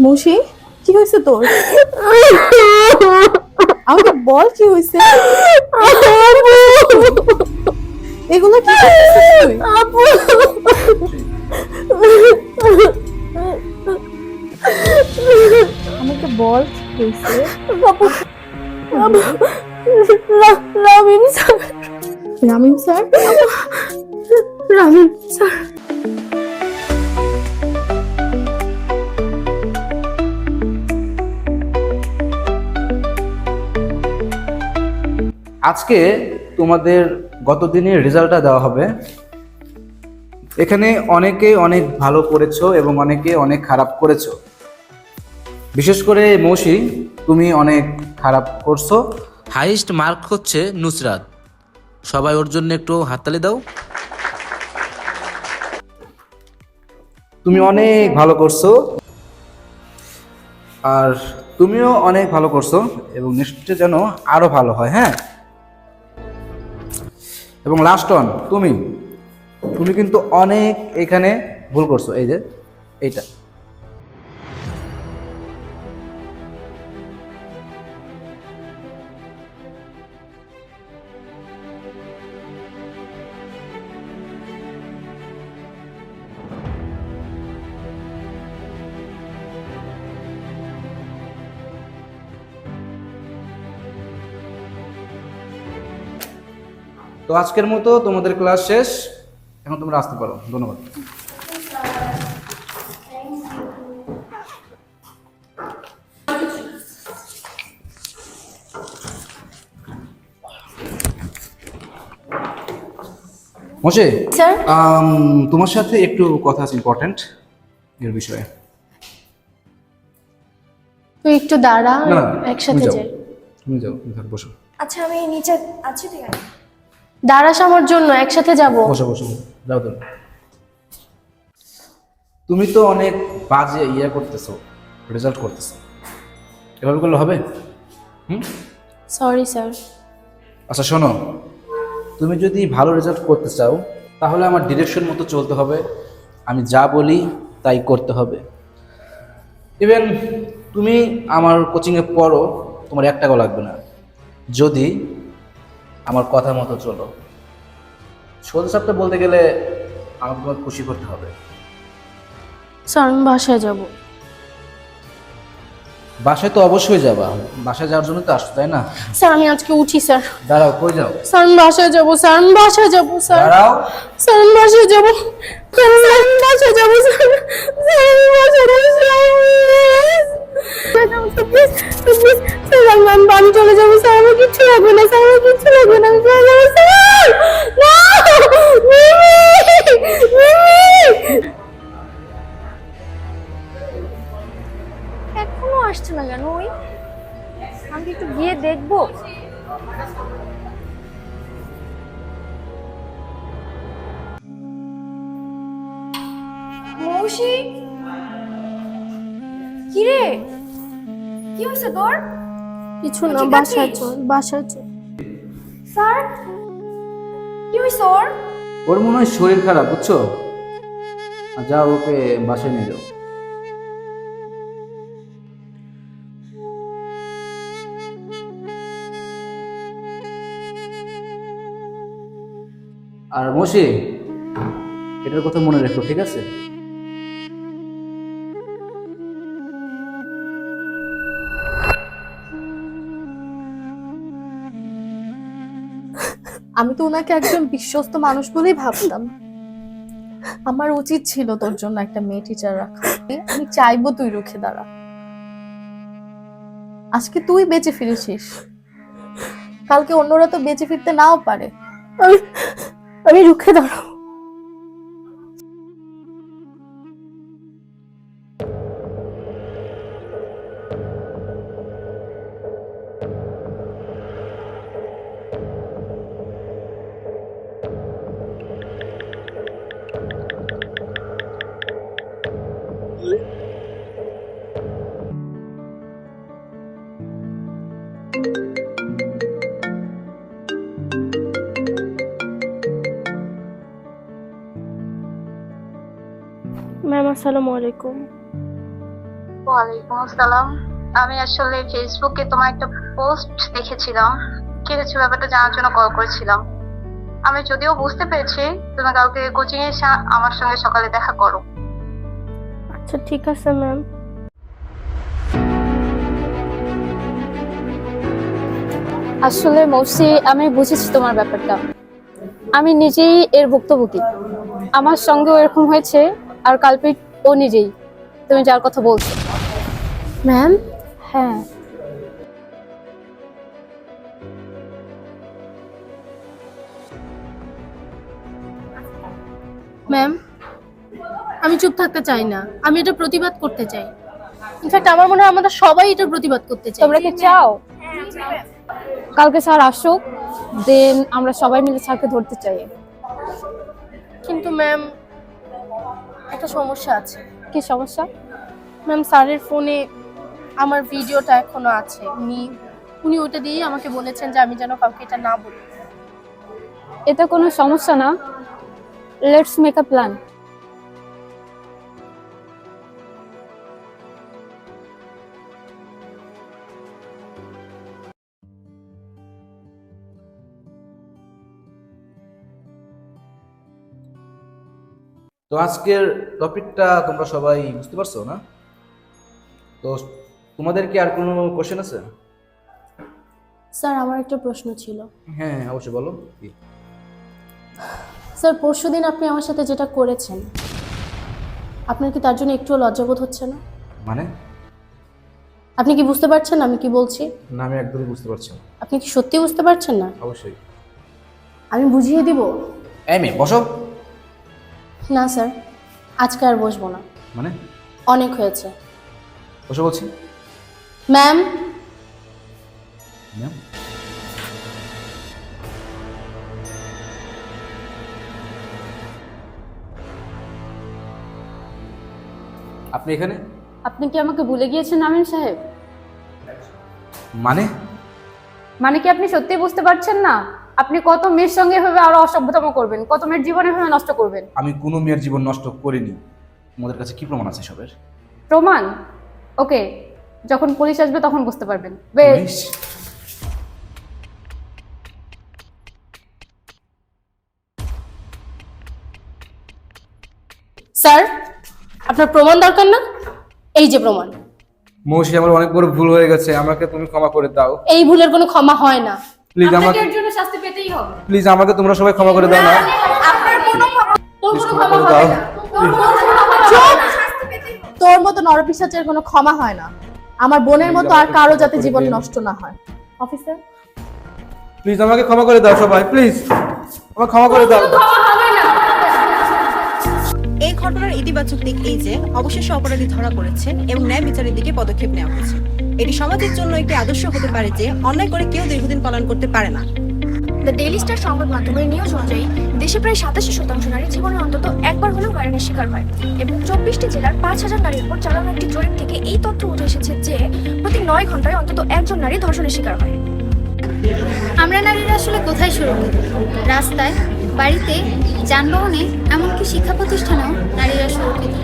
মৌসি, কি হয়েছে তোর? আমাকে বল কি হয়েছে। এগুলো কি করছিস তুই? আমাকে বল কি হয়েছে। Ramim sir, Ramim sir? Ramim sir. আজকে তোমাদের গত দিনের রেজাল্টটা দেওয়া হবে। এখানে অনেকে অনেক ভালো করেছো এবং অনেকে অনেক খারাপ করেছো। বিশেষ করে মৌসি, তুমি অনেক খারাপ করছো। হাইয়েস্ট মার্ক হচ্ছে নুসরাত। সবাই ওর জন্য একটু হাততালি দাও। তুমি অনেক ভালো করছো, আর তুমিও অনেক ভালো করছো এবং নেক্সটে যেন আরো ভালো হয়। হ্যাঁ, এবং লাস্ট অন তুমি তুমি কিন্তু অনেক এখানে ভুল করছো। এই যে এইটা, তো আজকের মতো তোমাদের ক্লাস শেষ। এখন তোমরা আসতে পারো। ধন্যবাদ। Moshe, sir? তোমার সাথে একটু কথা আছে, ইম্পর্টেন্ট এর বিষয়ে। তুই একটু দাঁড়া, না না, একসাথে যাই। তুমি যাও, তুমি থাক, বসো। আচ্ছা, আমি নিচে আছি, ঠিক আছে? দাঁড়াস আমার জন্য, একসাথে যাব। বসো বসো, যাও তো। তুমি তো অনেক বাজে করতেছো, রেজাল্ট করতেছো। এভাবে করলে হবে? Sorry sir. আচ্ছা শোনো, তুমি যদি ভালো রেজাল্ট করতে চাও তাহলে আমার ডিরেকশন মতো চলতে হবে। আমি যা বলি তাই করতে হবে। ইভেন তুমি আমার কোচিংয়ে পড়ো, তোমার 1 টাকাও লাগবে না যদি আমার কথা মতো চলো। সোজা সাপটা বলতে গেলে আমাকে তোমার খুশি করতে হবে। স্যার, আমি বাসায় যাব। বাসায় তো অবশ্যই যাবা, বাসায় যাওয়ার জন্য তো আসছো, তাই না? স্যার, আমি আজকে উঠি স্যার। দাঁড়াও, কই যাও? স্যার, আমি বাসায় যাব। স্যার, আমি বাসায় যাব। স্যার, দাঁড়াও। স্যার, আমি বাসায় যাব। স্যার, আমি বাসায় যাব। স্যার, স্যার, আমি বাসায় যাব। স্যার, আমি চলে যাবো। স্যার, আমার কিচ্ছু লাগবে না। স্যার, আমার কিচ্ছু লাগবে না। আমি চলে যাবো। স্যার, না! মিমি! মিমি! এখনো আসছে না কেন? ওই আমি একটু গিয়ে দেখবো। মৌসি, কি রে? কি হয়েছে তোর? কিছু না, বাসায় চল, বাসায় চল। স্যার, কি হয়েছে ওর? ওর মনে হয় শরীর খারাপ, বুঝছো? যাও, ওকে বাসায় নিয়ে যাও। আর মশি, এটার কথা মনে রেখো, ঠিক আছে? আমি তো ওনাকে একজন বিশ্বস্ত মানুষ বলেই ভাবতাম। আমার উচিত ছিল তোর জন্য একটা মেয়ে টিচার রাখা। আমি চাইবো তুই রুখে দাঁড়া। আজকে তুই বেঁচে ফিরেছিস, কালকে অন্যরা তো বেঁচে ফিরতে নাও পারে। আমি আমি রুখে দাঁড়াও। ম্যাম, আসসালামু আলাইকুম। ওয়ালাইকুম আসসালাম। আমি আসলে ফেসবুকে তোমার একটা পোস্ট দেখেছিলাম, কি হয়েছে ব্যাপারটা জানার জন্য কল করেছিলাম। আমি যদিও বুঝতে পেরেছি তুমি কাউকে কোচিং এ এসে আমার সঙ্গে সকালে দেখা করো। আচ্ছা ঠিক আছে ম্যাম। আসলে মৌসি, আমি বুঝেছি তোমার ব্যাপারটা। আমি নিজেই এর ভুক্তভোগী। আমার সঙ্গেও এরকম হয়েছে, আর কালপিট ও নিজেই, তুমি যার কথা বলছো। ম্যাম হ্যাঁ, ম্যাম, আমি চুপ থাকতে চাই না, আমি এটা প্রতিবাদ করতে চাই। ইনফ্যাক্ট আমার মনে হয় আমাদের সবাই এটা প্রতিবাদ করতে চাই। তোমরা কি চাও কালকে স্যার আসুক, দেন আমরা সবাই মিলে স্যারকে ধরতে চাই? কিন্তু ম্যাম, একটা সমস্যা আছে। কি সমস্যা? ম্যাম, স্যারের ফোনে আমার ভিডিওটা এখনো আছে। উনি ওটা দিয়ে আমাকে বলেছেন যে আমি যেন কাউকে এটা না বলি। এটা কোনো সমস্যা না, লেটস মেক আ প্ল্যান। তো আজকের টপিকটা তোমরা সবাই বুঝতে পারছো না? তো তোমাদের কি আর কোনো কোশ্চেন আছে? স্যার, আমার একটা প্রশ্ন ছিল। হ্যাঁ, অবশ্যই বলো। কি? স্যার, পরশুদিন আপনি আমার সাথে যেটা করেছেন, আপনার কি তার জন্য একটুও লজ্জাবোধ হচ্ছে না? মানে? আপনি কি বুঝতে পারছেন আমি কি বলছি? না, আমি একদমই বুঝতে পারছি না। আপনি কি সত্যি বুঝতে পারছেন না? অবশ্যই। আমি বুঝিয়ে দিব। এই মেয়ে, বসো। না স্যার, আজকে আর বসবো না, মানে? অনেক হয়েছে। বসো বলছি। ম্যাম, ম্যাম, আপনি এখানে? আপনি কি আমাকে ভুলে গিয়েছেন আমিন সাহেব? মানে? মানে কি আপনি সত্যি বুঝতে পারছেন না? আপনি কত মেয়ের সঙ্গে এভাবে আরো অসভ্যতম করবেন, কত মেয়ের জীবন এভাবে নষ্ট করবেন? আমি কোনো মেয়ের জীবন নষ্ট করিনি। তোমাদের কাছে কি প্রমাণ আছে সবের? প্রমাণ? ওকে, যখন পুলিশ আসবে তখন বুঝতে পারবেন। ওয়েট। পুলিশ? স্যার, আপনার প্রমাণ দরকার না? এই যে প্রমাণ। মৌসি, আমার অনেক বড় ভুল হয়ে গেছে, আমাকে তুমি ক্ষমা করে দাও। এই ভুলের কোনো ক্ষমা হয় না। প্লিজ আমাকে, এর জন্য শাস্তি পেতেই হবে। প্লিজ আমাকে তোমরা সবাই ক্ষমা করে দাও না। আপনার কোনো ক্ষমা, তোর প্লিজ কোনো ক্ষমা ক্ষমা করে হবে দাও। না। চুপ! তোর মতো নরপিশাচের কোনো ক্ষমা হয় না। আমার বোনের মতো আর কারো যাতে জীবন নষ্ট না হয়। অফিসার, প্লিজ আমাকে ক্ষমা করে দাও সবাই, প্লিজ আমাকে ক্ষমা করে দাও। এই ঘটনার ইতিবাচক দিক এই যে অবশেষে অপরাধী ধরা পড়েছে এবং ন্যায় বিচারের দিকে পদক্ষেপ নেওয়া হয়েছে। এটি সমাজের জন্য একটি আদর্শ হতে পারে যে অন্যায় করে কেউ দীর্ঘদিন পালন করতে পারে না। দ্য ডেইলি স্টার সংবাদ মাধ্যমের নিউজ অনুযায়ী দেশে প্রায় 87% নারী জীবনে অন্তত একবার হলেও হয়রানির শিকার হয় এবং 24টি জেলার 5000 নারীর উপর চালানো একটি জরিপ থেকে এই তথ্য উঠে এসেছে যে প্রতি 9 ঘন্টায় অন্তত একজন নারী ধর্ষণের শিকার হয়। আমরা নারীরা আসলে কোথায় সুরক্ষিত? রাস্তায়, বাড়িতে, যানবাহনে, এমনকি শিক্ষা প্রতিষ্ঠানেও নারীরা সুরক্ষিত।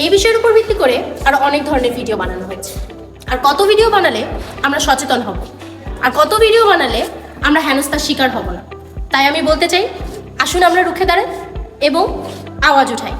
এই বিষয়ের উপর ভিত্তি করে আরো অনেক ধরনের ভিডিও বানানো হয়েছে। আর কত ভিডিও বানালে আমরা সচেতন হব, আর কত ভিডিও বানালে আমরা হেনস্থার শিকার হব না। তাই আমি বলতে চাই, আসুন আমরা রুখে দাঁড়াই এবং আওয়াজ উঠাই।